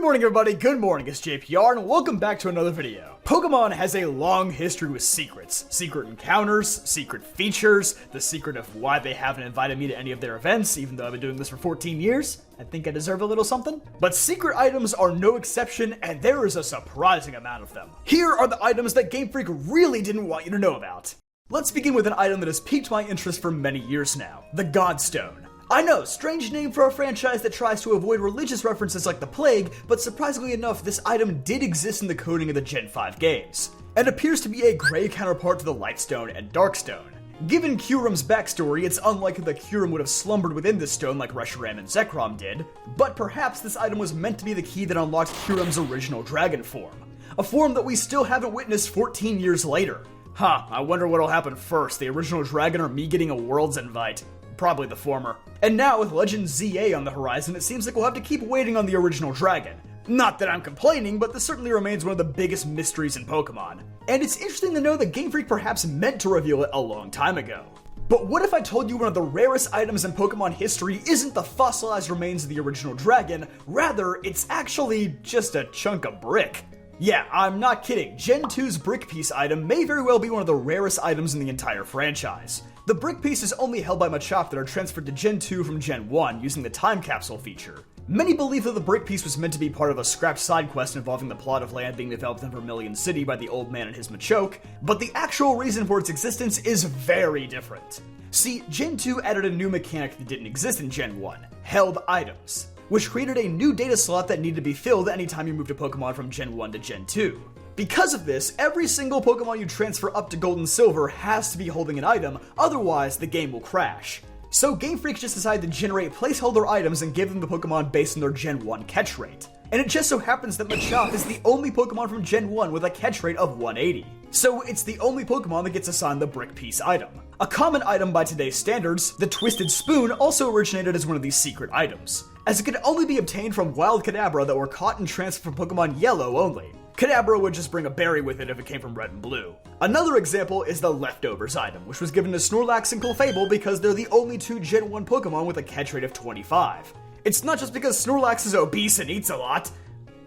Good morning everybody, good morning, it's JPR and welcome back to another video. Pokemon has a long history with secrets. Secret encounters, secret features, the secret of why they haven't invited me to any of their events, even though I've been doing this for 14 years. I think I deserve a little something. But secret items are no exception, and there is a surprising amount of them. Here are the items that Game Freak really didn't want you to know about. Let's begin with an item that has piqued my interest for many years now, the Godstone. I know, strange name for a franchise that tries to avoid religious references like the plague, but surprisingly enough, this item did exist in the coding of the Gen 5 games, and appears to be a gray counterpart to the Lightstone and Darkstone. Given Kyurem's backstory, it's unlikely that Kyurem would have slumbered within this stone like Reshiram and Zekrom did, but perhaps this item was meant to be the key that unlocked Kyurem's original dragon form, a form that we still haven't witnessed 14 years later. I wonder what'll happen first, the original dragon or me getting a Worlds invite. Probably the former. And now with Legend ZA on the horizon, it seems like we'll have to keep waiting on the original dragon. Not that I'm complaining, but this certainly remains one of the biggest mysteries in Pokemon. And it's interesting to know that Game Freak perhaps meant to reveal it a long time ago. But what if I told you one of the rarest items in Pokemon history isn't the fossilized remains of the original dragon, rather it's actually just a chunk of brick? Yeah, I'm not kidding, Gen 2's brick piece item may very well be one of the rarest items in the entire franchise. The brick piece is only held by Machop that are transferred to Gen 2 from Gen 1 using the time capsule feature. Many believe that the brick piece was meant to be part of a scrapped side quest involving the plot of land being developed in Vermilion City by the old man and his Machoke, but the actual reason for its existence is very different. See, Gen 2 added a new mechanic that didn't exist in Gen 1, held items, which created a new data slot that needed to be filled anytime you moved a Pokemon from Gen 1 to Gen 2. Because of this, every single Pokemon you transfer up to Gold and Silver has to be holding an item, otherwise the game will crash. So Game Freak just decided to generate placeholder items and give them the Pokemon based on their Gen 1 catch rate. And it just so happens that Machop is the only Pokemon from Gen 1 with a catch rate of 180. So it's the only Pokemon that gets assigned the brick piece item. A common item by today's standards, the Twisted Spoon also originated as one of these secret items, as it could only be obtained from wild Kadabra that were caught and transferred from Pokemon Yellow only. Kadabra would just bring a berry with it if it came from Red and Blue. Another example is the Leftovers item, which was given to Snorlax and Clefable because they're the only two Gen 1 Pokemon with a catch rate of 25. It's not just because Snorlax is obese and eats a lot,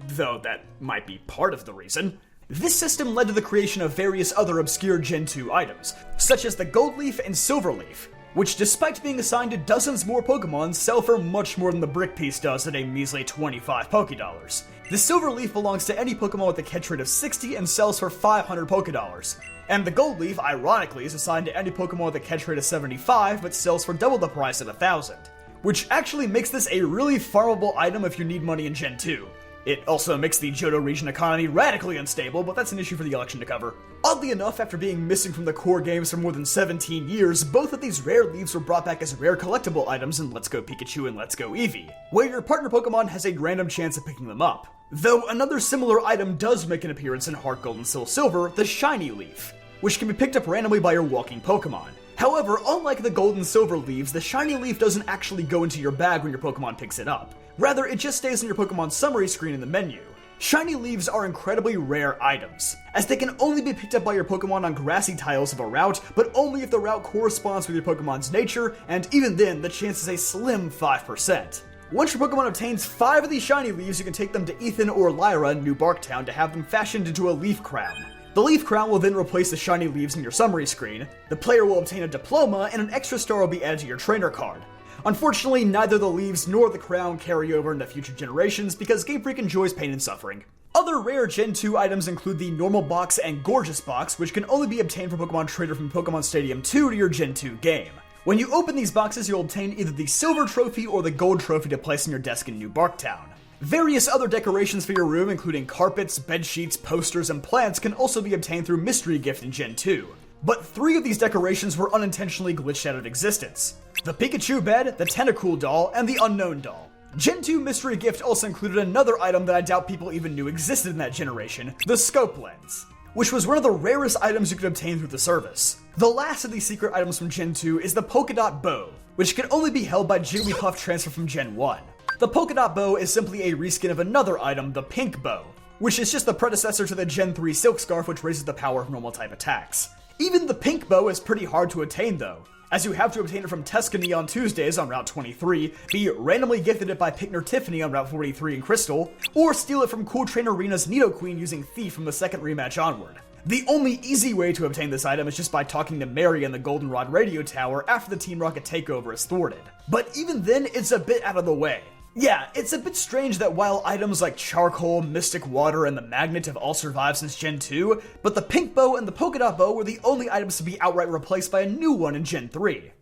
though that might be part of the reason. This system led to the creation of various other obscure Gen 2 items, such as the Gold Leaf and Silver Leaf, which despite being assigned to dozens more Pokemon, sell for much more than the brick piece does at a measly 25 Pokédollars. The Silver Leaf belongs to any Pokemon with a catch rate of 60 and sells for 500 Pokédollars. And the Gold Leaf, ironically, is assigned to any Pokemon with a catch rate of 75 but sells for double the price at 1,000. Which actually makes this a really farmable item if you need money in Gen 2. It also makes the Johto region economy radically unstable, but that's an issue for the election to cover. Oddly enough, after being missing from the core games for more than 17 years, both of these rare leaves were brought back as rare collectible items in Let's Go Pikachu and Let's Go Eevee, where your partner Pokemon has a random chance of picking them up. Though another similar item does make an appearance in Heart Gold and Soul Silver, the Shiny Leaf, which can be picked up randomly by your walking Pokemon. However, unlike the Gold and Silver leaves, the Shiny Leaf doesn't actually go into your bag when your Pokemon picks it up. Rather, it just stays on your Pokemon summary screen in the menu. Shiny Leaves are incredibly rare items, as they can only be picked up by your Pokemon on grassy tiles of a route, but only if the route corresponds with your Pokemon's nature, and even then, the chance is a slim 5%. Once your Pokemon obtains 5 of these Shiny Leaves, you can take them to Ethan or Lyra in New Barktown to have them fashioned into a Leaf Crown. The Leaf Crown will then replace the Shiny Leaves in your summary screen, the player will obtain a diploma, and an extra star will be added to your trainer card. Unfortunately, neither the leaves nor the crown carry over into future generations because Game Freak enjoys pain and suffering. Other rare Gen 2 items include the Normal Box and Gorgeous Box, which can only be obtained from Pokemon Trader from Pokemon Stadium 2 to your Gen 2 game. When you open these boxes, you'll obtain either the Silver Trophy or the Gold Trophy to place on your desk in New Barktown. Various other decorations for your room, including carpets, bed sheets, posters, and plants, can also be obtained through Mystery Gift in Gen 2. But 3 of these decorations were unintentionally glitched out of existence: the Pikachu bed, the Tentacool doll, and the Unknown doll. Gen 2 Mystery Gift also included another item that I doubt people even knew existed in that generation, the Scope Lens, which was one of the rarest items you could obtain through the service. The last of these secret items from Gen 2 is the Polkadot Bow, which can only be held by Jigglypuff transfer from Gen 1. The Polkadot Bow is simply a reskin of another item, the Pink Bow, which is just the predecessor to the Gen 3 Silk Scarf, which raises the power of normal type attacks. Even the Pink Bow is pretty hard to attain though. as you have to obtain it from Tuscany on Tuesdays on Route 23, be randomly gifted it by Pickner Tiffany on Route 43 in Crystal, or steal it from Cool Train Arena's Nidoqueen using Thief from the second rematch onward. The only easy way to obtain this item is just by talking to Mary in the Goldenrod radio tower after the Team Rocket takeover is thwarted. But even then, it's a bit out of the way. Yeah, it's a bit strange that while items like Charcoal, Mystic Water, and the Magnet have all survived since Gen 2, but the Pink Bow and the Polka Dot Bow were the only items to be outright replaced by a new one in Gen 3.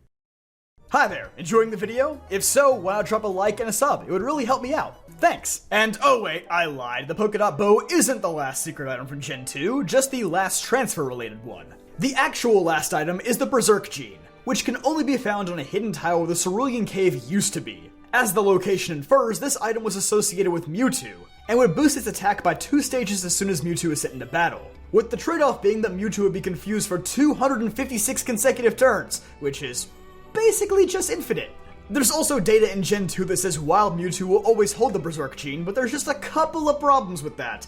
Hi there, enjoying the video? If so, why not drop a like and a sub? It would really help me out. Thanks! And oh wait, I lied. The Polka Dot Bow isn't the last secret item from Gen 2, just the last transfer-related one. The actual last item is the Berserk Gene, which can only be found on a hidden tile where the Cerulean Cave used to be. As the location infers, this item was associated with Mewtwo, and would boost its attack by 2 stages as soon as Mewtwo is sent into battle, with the trade-off being that Mewtwo would be confused for 256 consecutive turns, which is basically just infinite. There's also data in Gen 2 that says Wild Mewtwo will always hold the Berserk Gene, but there's just a couple of problems with that.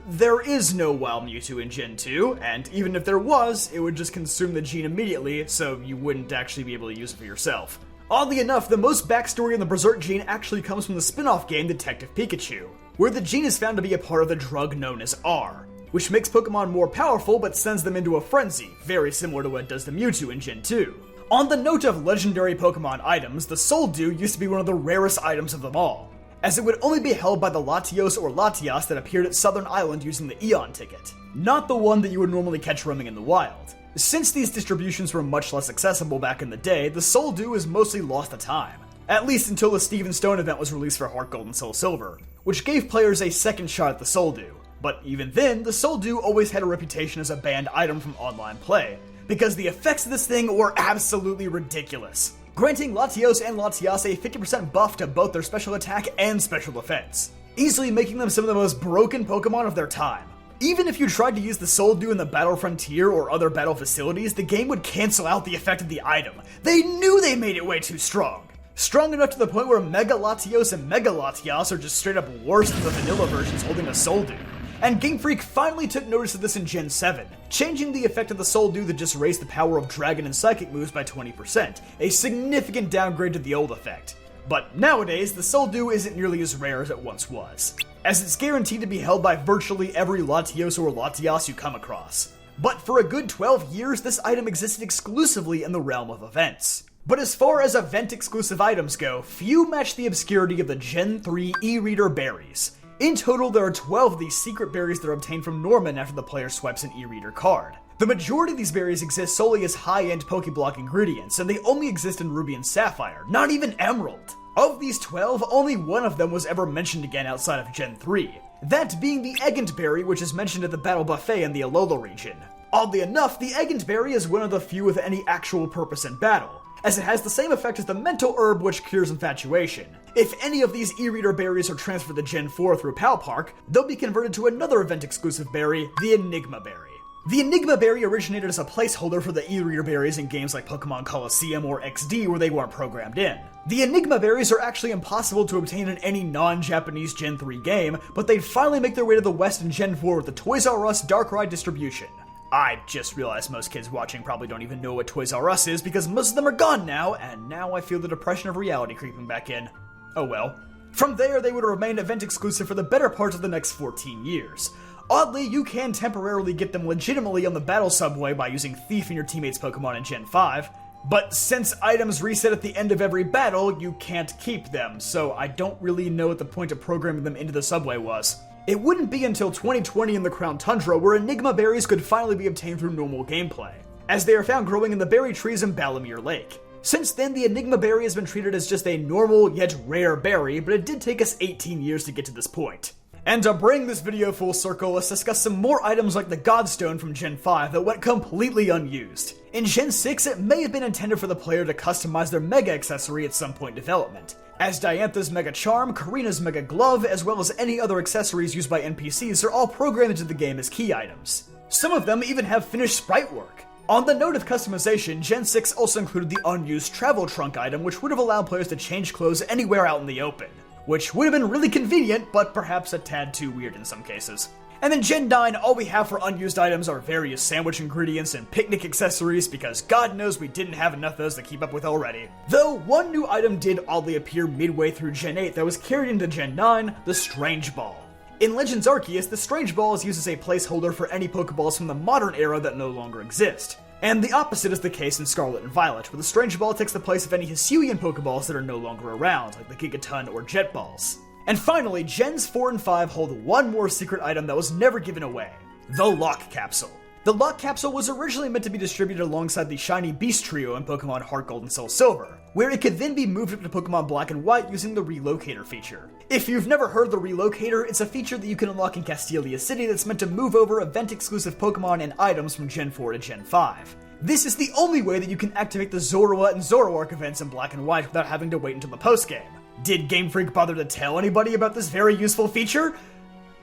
There is no Wild Mewtwo in Gen 2, and even if there was, it would just consume the gene immediately, so you wouldn't actually be able to use it for yourself. Oddly enough, the most backstory in the Berserk Gene actually comes from the spin-off game Detective Pikachu, where the gene is found to be a part of the drug known as R, which makes Pokemon more powerful but sends them into a frenzy, very similar to what it does to Mewtwo in Gen 2. On the note of legendary Pokemon items, the Soul Dew used to be one of the rarest items of them all, as it would only be held by the Latios or Latias that appeared at Southern Island using the Eon ticket, not the one that you would normally catch roaming in the wild. Since these distributions were much less accessible back in the day, the Soul Dew is mostly lost to time, at least until the Steven Stone event was released for Heart Gold and Soul Silver, which gave players a second shot at the Soul Dew. But even then, the Soul Dew always had a reputation as a banned item from online play, because the effects of this thing were absolutely ridiculous, granting Latios and Latias a 50% buff to both their special attack and special defense, easily making them some of the most broken Pokemon of their time. Even if you tried to use the Soul Dew in the Battle Frontier or other battle facilities, the game would cancel out the effect of the item. They knew they made it way too strong. Strong enough to the point where Mega Latios and Mega Latias are just straight up worse than the vanilla versions holding a Soul Dew. And Game Freak finally took notice of this in Gen 7, changing the effect of the Soul Dew that just raised the power of Dragon and Psychic moves by 20%, a significant downgrade to the old effect. But nowadays, the Soul Dew isn't nearly as rare as it once was, as it's guaranteed to be held by virtually every Latios or Latias you come across. But for a good 12 years, this item existed exclusively in the realm of events. But as far as event-exclusive items go, few match the obscurity of the Gen 3 E-Reader Berries. In total, there are 12 of these secret berries that are obtained from Norman after the player swipes an E-Reader card. The majority of these berries exist solely as high-end Pokéblock ingredients, and they only exist in Ruby and Sapphire, not even Emerald. Of these 12, only one of them was ever mentioned again outside of Gen 3, that being the Egant Berry, which is mentioned at the Battle Buffet in the Alola region. Oddly enough, the Egant Berry is one of the few with any actual purpose in battle, as it has the same effect as the Mental Herb, which cures infatuation. If any of these E-Reader berries are transferred to Gen 4 through Pal Park, they'll be converted to another event-exclusive berry, the Enigma Berry. The Enigma Berry originated as a placeholder for the E-Reader berries in games like Pokemon Colosseum or XD where they weren't programmed in. The Enigma berries are actually impossible to obtain in any non-Japanese Gen 3 game, but they'd finally make their way to the West in Gen 4 with the Toys R Us Darkrai distribution. I just realized most kids watching probably don't even know what Toys R Us is because most of them are gone now, and now I feel the depression of reality creeping back in. Oh well. From there, they would remain event exclusive for the better part of the next 14 years. Oddly, you can temporarily get them legitimately on the battle subway by using Thief in your teammate's Pokemon in Gen 5, but since items reset at the end of every battle, you can't keep them, so I don't really know what the point of programming them into the subway was. It wouldn't be until 2020 in the Crown Tundra where Enigma berries could finally be obtained through normal gameplay, as they are found growing in the berry trees in Balamere Lake. Since then, the Enigma berry has been treated as just a normal yet rare berry, but it did take us 18 years to get to this point. And to bring this video full circle, let's discuss some more items like the Godstone from Gen 5 that went completely unused. In Gen 6, it may have been intended for the player to customize their Mega accessory at some point in development, as Diantha's Mega Charm, Karina's Mega Glove, as well as any other accessories used by NPCs are all programmed into the game as key items. Some of them even have finished sprite work. On the note of customization, Gen 6 also included the unused Travel Trunk item, which would have allowed players to change clothes anywhere out in the open, which would have been really convenient, but perhaps a tad too weird in some cases. And then Gen 9, all we have for unused items are various sandwich ingredients and picnic accessories, because God knows we didn't have enough of those to keep up with already. Though, one new item did oddly appear midway through Gen 8 that was carried into Gen 9, the Strange Ball. In Legends Arceus, the Strange Ball is used as a placeholder for any Pokeballs from the modern era that no longer exist. And the opposite is the case in Scarlet and Violet, where the Strange Ball takes the place of any Hisuian Pokeballs that are no longer around, like the Gigaton or Jet Balls. And finally, Gens 4 and 5 hold one more secret item that was never given away: the Lock Capsule. The Lock Capsule was originally meant to be distributed alongside the Shiny Beast Trio in Pokemon Heart Gold and Soul Silver, where it could then be moved up to Pokemon Black and White using the Relocator feature. If you've never heard the Relocator, it's a feature that you can unlock in Castelia City that's meant to move over event-exclusive Pokemon and items from Gen 4 to Gen 5. This is the only way that you can activate the Zorua and Zoroark events in Black and White without having to wait until the postgame. Did Game Freak bother to tell anybody about this very useful feature?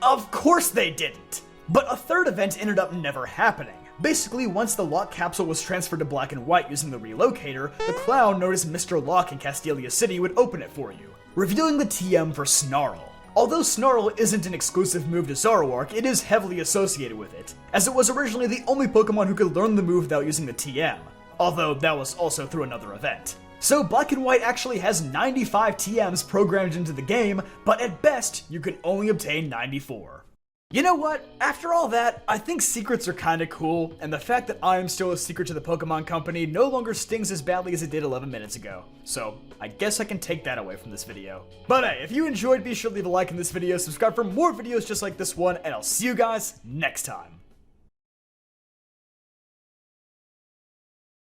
Of course they didn't! But a third event ended up never happening. Basically, once the Lock Capsule was transferred to Black and White using the Relocator, the clown known as Mr. Lock in Castelia City would open it for you, revealing the TM for Snarl. Although Snarl isn't an exclusive move to Zoroark, it is heavily associated with it, as it was originally the only Pokemon who could learn the move without using the TM, although that was also through another event. So Black and White actually has 95 TMs programmed into the game, but at best, you can only obtain 94. You know what? After all that, I think secrets are kinda cool, and the fact that I am still a secret to the Pokemon Company no longer stings as badly as it did 11 minutes ago. So, I guess I can take that away from this video. But hey, if you enjoyed, be sure to leave a like in this video, subscribe for more videos just like this one, and I'll see you guys next time.